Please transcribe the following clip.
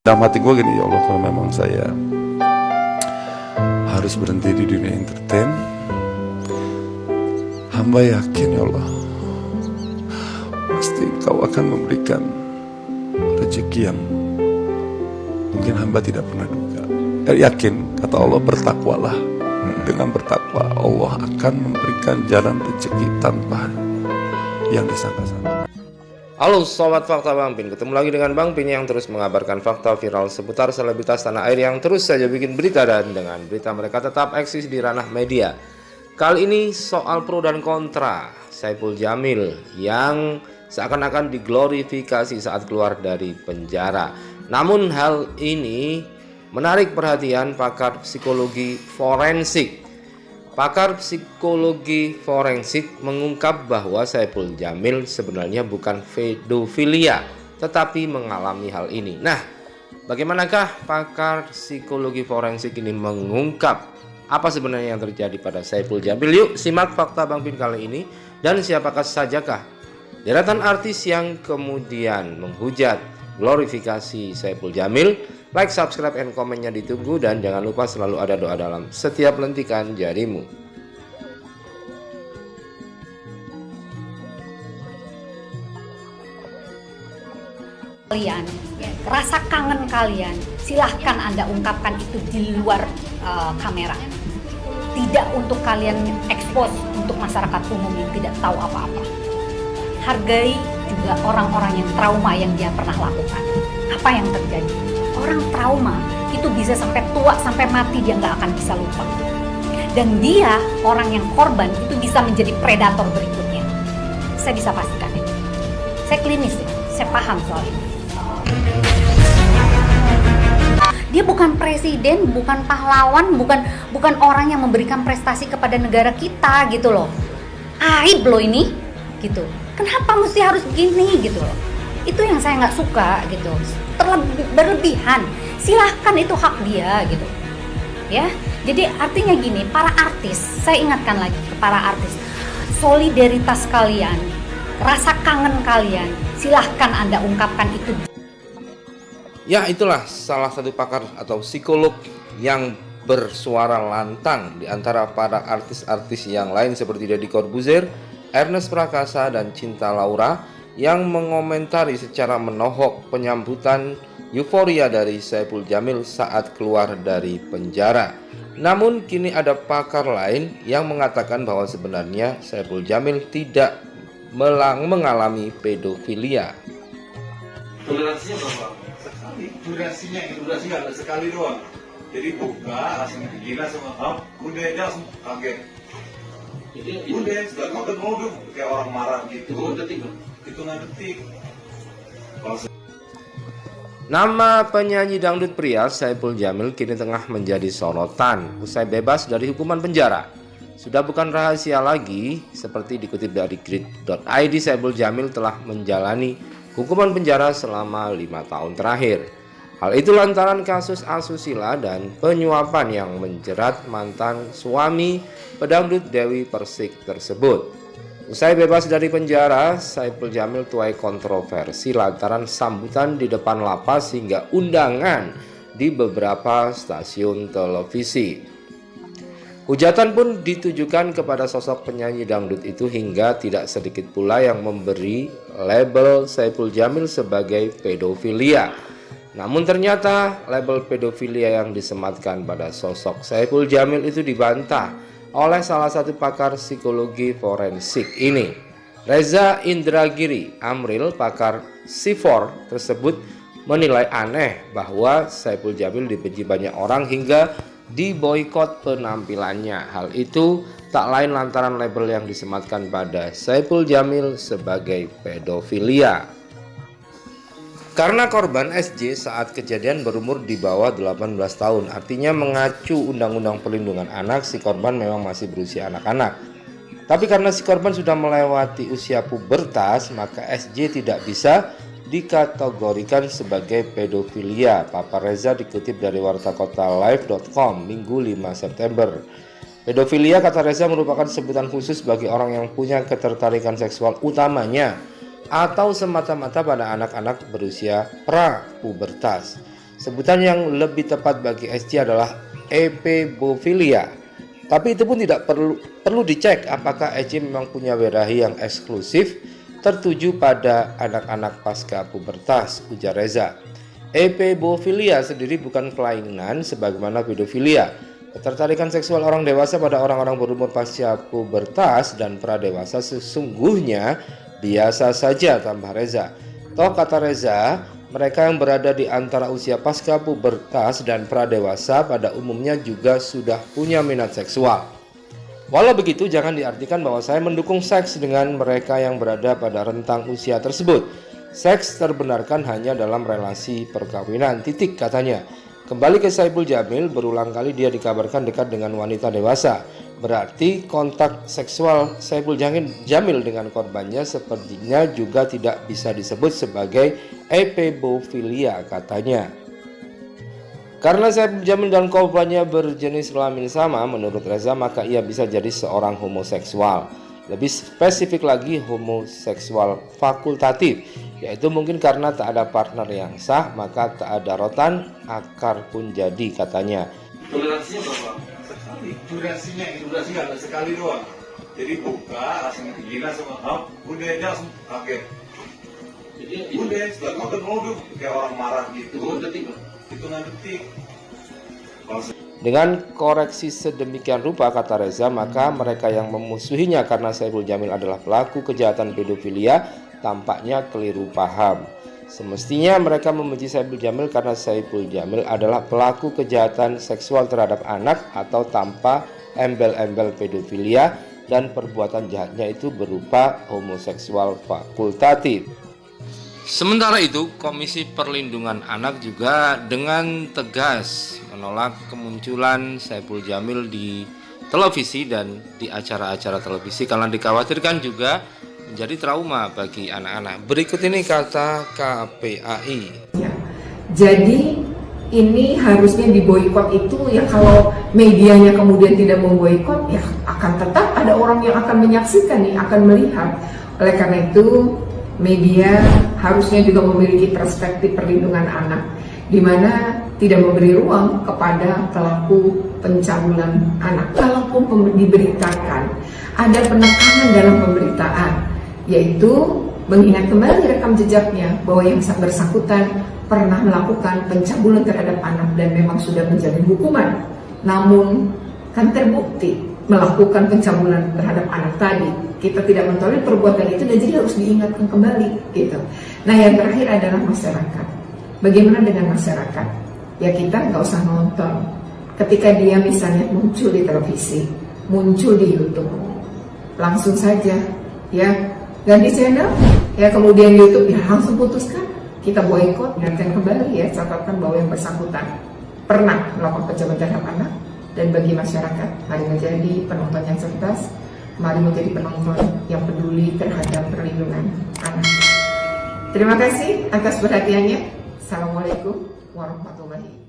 Dalam hati gue gini, ya Allah, kalau memang saya harus berhenti di dunia entertain, hamba yakin ya Allah, pasti Kau akan memberikan rezeki yang mungkin hamba tidak pernah duga. Yakin, kata Allah, bertakwalah. Dengan bertakwa Allah akan memberikan jalan rezeki tanpa yang disangka-sangka. Halo Sobat Fakta Bang Pin, ketemu lagi dengan Bang Pin yang terus mengabarkan fakta viral seputar selebritas tanah air yang terus saja bikin berita, dan dengan berita mereka tetap eksis di ranah media. Kali ini soal pro dan kontra Saipul Jamil yang seakan-akan diglorifikasi saat keluar dari penjara. Namun hal ini menarik perhatian pakar psikologi forensik. Pakar psikologi forensik mengungkap bahwa Saipul Jamil sebenarnya bukan pedofilia, tetapi mengalami hal ini. Nah, bagaimanakah pakar psikologi forensik ini mengungkap apa sebenarnya yang terjadi pada Saipul Jamil? Yuk simak fakta Bang Pin kali ini. Dan siapakah sajakah deretan artis yang kemudian menghujat glorifikasi Saipul Jamil? Like, subscribe, and komennya ditunggu, dan jangan lupa selalu ada doa dalam setiap lentikan jarimu. Kalian, rasa kangen kalian, silahkan Anda ungkapkan itu di luar kamera. Tidak untuk kalian expose untuk masyarakat umum yang tidak tahu apa-apa. Hargai juga orang-orang yang trauma yang dia pernah lakukan. Apa yang terjadi? Orang trauma itu bisa sampai tua, sampai mati dia nggak akan bisa lupa. Dan dia, orang yang korban, itu bisa menjadi predator berikutnya. Saya bisa pastikan itu. Saya klinis ya, saya paham soal ini. Dia bukan presiden, bukan pahlawan, bukan orang yang memberikan prestasi kepada negara kita gitu loh. Aib loh ini, gitu. Kenapa mesti harus begini gitu loh? Itu yang saya nggak suka gitu, berlebihan. Silahkan, itu hak dia gitu ya. Jadi artinya gini, para artis, saya ingatkan lagi ke para artis, solidaritas kalian, rasa kangen kalian, silahkan Anda ungkapkan itu. Ya, itulah salah satu pakar atau psikolog yang bersuara lantang di antara para artis-artis yang lain seperti Deddy Corbuzier, Ernest Prakasa, dan Cinta Laura, yang mengomentari secara menohok penyambutan euforia dari Saipul Jamil saat keluar dari penjara. Namun kini ada pakar lain yang mengatakan bahwa sebenarnya Saipul Jamil tidak mengalami pedofilia. Toleransinya berapa? Sekali. Durasinya sekali doang. Jadi buka langsung gila sama udah aja langsung kaget. Jadi udah sudah kaget mau dong kayak orang marah gitu. Hitungan detik. Nama penyanyi dangdut pria Saipul Jamil kini tengah menjadi sorotan usai bebas dari hukuman penjara. Sudah bukan rahasia lagi, seperti dikutip dari grid.id, Saipul Jamil telah menjalani hukuman penjara selama 5 tahun terakhir. Hal itu lantaran kasus asusila dan penyuapan yang menjerat mantan suami pedangdut Dewi Persik tersebut. Usai bebas dari penjara, Saipul Jamil tuai kontroversi lantaran sambutan di depan lapas hingga undangan di beberapa stasiun televisi. Hujatan pun ditujukan kepada sosok penyanyi dangdut itu, hingga tidak sedikit pula yang memberi label Saipul Jamil sebagai pedofilia. Namun ternyata label pedofilia yang disematkan pada sosok Saipul Jamil itu dibantah oleh salah satu pakar psikologi forensik ini. Reza Indragiri Amril, pakar Sifor tersebut, menilai aneh bahwa Saipul Jamil dibenci banyak orang hingga diboikot penampilannya. Hal itu tak lain lantaran label yang disematkan pada Saipul Jamil sebagai pedofilia. Karena korban SJ saat kejadian berumur di bawah 18 tahun, artinya mengacu Undang-Undang Perlindungan Anak, si korban memang masih berusia anak-anak. Tapi karena si korban sudah melewati usia pubertas, maka SJ tidak bisa dikategorikan sebagai pedofilia. Papa Reza dikutip dari wartakotalive.com Minggu 5 September. Pedofilia, kata Reza, merupakan sebutan khusus bagi orang yang punya ketertarikan seksual utamanya atau semata-mata pada anak-anak berusia pra-pubertas. Sebutan yang lebih tepat bagi SC adalah epebofilia. Tapi itu pun tidak perlu dicek apakah SC memang punya birahi yang eksklusif tertuju pada anak-anak pasca pubertas, ujar Reza. Epebofilia sendiri bukan kelainan sebagaimana pedofilia. Ketertarikan seksual orang dewasa pada orang-orang berumur pasca pubertas dan pradewasa sesungguhnya biasa saja, tambah Reza. Toh kata Reza, mereka yang berada di antara usia pasca pubertas dan pradewasa pada umumnya juga sudah punya minat seksual. Walau begitu, jangan diartikan bahwa saya mendukung seks dengan mereka yang berada pada rentang usia tersebut. Seks terbenarkan hanya dalam relasi perkawinan, titik, katanya. Kembali ke Saipul Jamil, berulang kali dia dikabarkan dekat dengan wanita dewasa. Berarti kontak seksual Saipul Jamil dengan korbannya sepertinya juga tidak bisa disebut sebagai epebofilia, katanya. Karena Saipul Jamil dan korbannya berjenis kelamin sama, menurut Reza, maka ia bisa jadi seorang homoseksual. Lebih spesifik lagi, homoseksual fakultatif, yaitu mungkin karena tak ada partner yang sah, maka tak ada rotan, akar pun jadi, katanya. Toleransinya berapa? Sekali. Durasinya sekali doang. Jadi buka, langsung gila sama udah aja langsung kaget. Jadi udah setelah makan mobil kayak orang marah gitu. Hitungan detik. Dengan koreksi sedemikian rupa, kata Reza, maka mereka yang memusuhinya karena Saipul Jamil adalah pelaku kejahatan pedofilia tampaknya keliru paham. Semestinya mereka memuji Saipul Jamil karena Saipul Jamil adalah pelaku kejahatan seksual terhadap anak atau tanpa embel-embel pedofilia dan perbuatan jahatnya itu berupa homoseksual fakultatif. Sementara itu, Komisi Perlindungan Anak juga dengan tegas menolak kemunculan Saipul Jamil di televisi dan di acara-acara televisi karena dikhawatirkan juga menjadi trauma bagi anak-anak. Berikut ini kata KPAI. Ya, jadi ini harusnya diboikot itu ya, kalau medianya kemudian tidak memboikot ya akan tetap ada orang yang akan menyaksikan nih, akan melihat. Oleh karena itu media harusnya juga memiliki perspektif perlindungan anak, di mana tidak memberi ruang kepada pelaku pencabulan anak. Kalaupun diberitakan, ada penekanan dalam pemberitaan, yaitu mengingat kembali rekam jejaknya bahwa yang bersangkutan pernah melakukan pencabulan terhadap anak dan memang sudah menjalani hukuman. Namun kan terbukti melakukan pencabulan terhadap anak tadi. Kita tidak mentolerir perbuatan itu dan jadi harus diingatkan kembali gitu. Nah, yang terakhir adalah masyarakat. Bagaimana dengan masyarakat? Ya kita nggak usah nonton. Ketika dia misalnya muncul di televisi, muncul di YouTube, langsung saja ya ganti channel, ya kemudian YouTube ya langsung putuskan. Kita boikot, ingatkan kembali ya, catatkan bahwa yang bersangkutan pernah melakukan pencabulan terhadap anak. Dan bagi masyarakat, mari menjadi penonton yang cerdas, mari menjadi penonton yang peduli terhadap perlindungan anak. Terima kasih atas perhatiannya. Assalamualaikum warahmatullahi wabarakatuh.